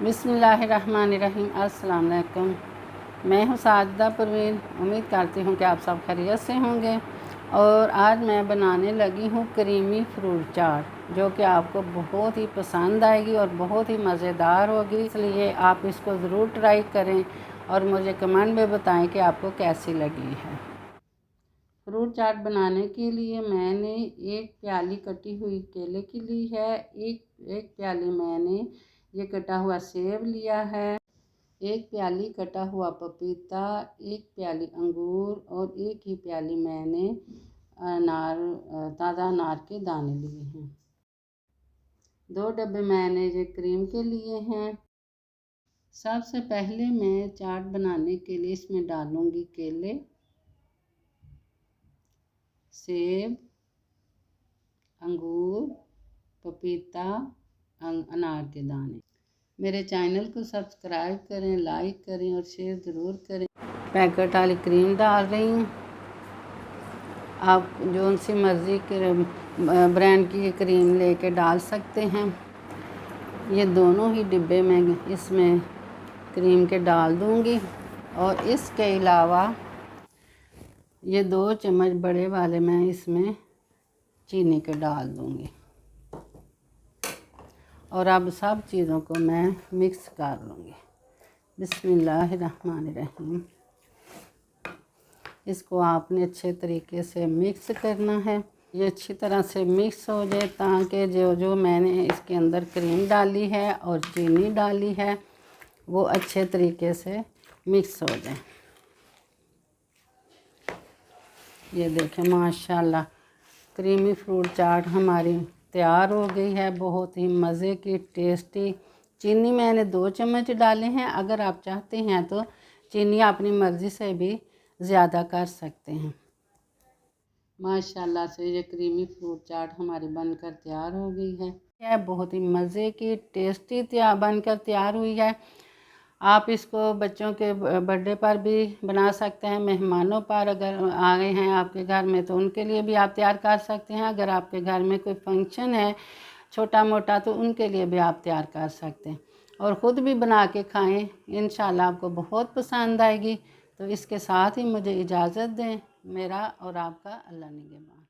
बिस्मिल्लाहिर्रहमानिर्रहीम। अस्सलाम वालेकुम। मैं हूँ साजिदा परवीन। उम्मीद करती हूँ कि आप सब खैरियत से होंगे। और आज मैं बनाने लगी हूँ क्रीमी फ्रूट चाट, जो कि आपको बहुत ही पसंद आएगी और बहुत ही मज़ेदार होगी। इसलिए आप इसको ज़रूर ट्राई करें और मुझे कमेंट में बताएं कि आपको कैसी लगी है। फ्रूट चाट बनाने के लिए मैंने एक प्याली कटी हुई केले की ली है। एक प्याली मैंने ये कटा हुआ सेब लिया है। एक प्याली कटा हुआ पपीता, एक प्याली अंगूर और एक ही प्याली मैंने ताज़ा अनार के दाने लिए हैं। 2 डब्बे मैंने ये क्रीम के लिए हैं। सबसे पहले मैं चाट बनाने के लिए इसमें डालूंगी केले, सेब, अंगूर, पपीता, अनार के दाने। मेरे चैनल को सब्सक्राइब करें, लाइक करें और शेयर ज़रूर करें। पैकेट वाली क्रीम डाल रही हूँ। आप जो सी मर्ज़ी के ब्रांड की क्रीम लेके डाल सकते हैं। ये दोनों ही डिब्बे में इसमें क्रीम के डाल दूँगी। और इसके अलावा ये 2 चम्मच बड़े वाले मैं इसमें चीनी के डाल दूँगी। और अब सब चीज़ों को मैं मिक्स कर लूँगी। बिस्मिल्लाहिर्रहमानिर्रहीम। इसको आपने अच्छे तरीके से मिक्स करना है। ये अच्छी तरह से मिक्स हो जाए ताकि जो मैंने इसके अंदर क्रीम डाली है और चीनी डाली है वो अच्छे तरीके से मिक्स हो जाए। ये देखें माशाल्लाह क्रीमी फ्रूट चाट हमारी तैयार हो गई है। बहुत ही मज़े की टेस्टी। चीनी मैंने 2 चम्मच डाले हैं। अगर आप चाहते हैं तो चीनी अपनी मर्ज़ी से भी ज़्यादा कर सकते हैं। माशाल्लाह से ये क्रीमी फ्रूट चाट हमारी बनकर तैयार हो गई है। यह बहुत ही मज़े की टेस्टी बनकर तैयार हुई है। आप इसको बच्चों के बर्थडे पर भी बना सकते हैं। मेहमानों पर अगर आ गए हैं आपके घर में तो उनके लिए भी आप तैयार कर सकते हैं। अगर आपके घर में कोई फंक्शन है छोटा मोटा तो उनके लिए भी आप तैयार कर सकते हैं। और ख़ुद भी बना के खाएं, इंशाल्लाह आपको बहुत पसंद आएगी। तो इसके साथ ही मुझे इजाज़त दें। मेरा और आपका अल्लाह निगहबान।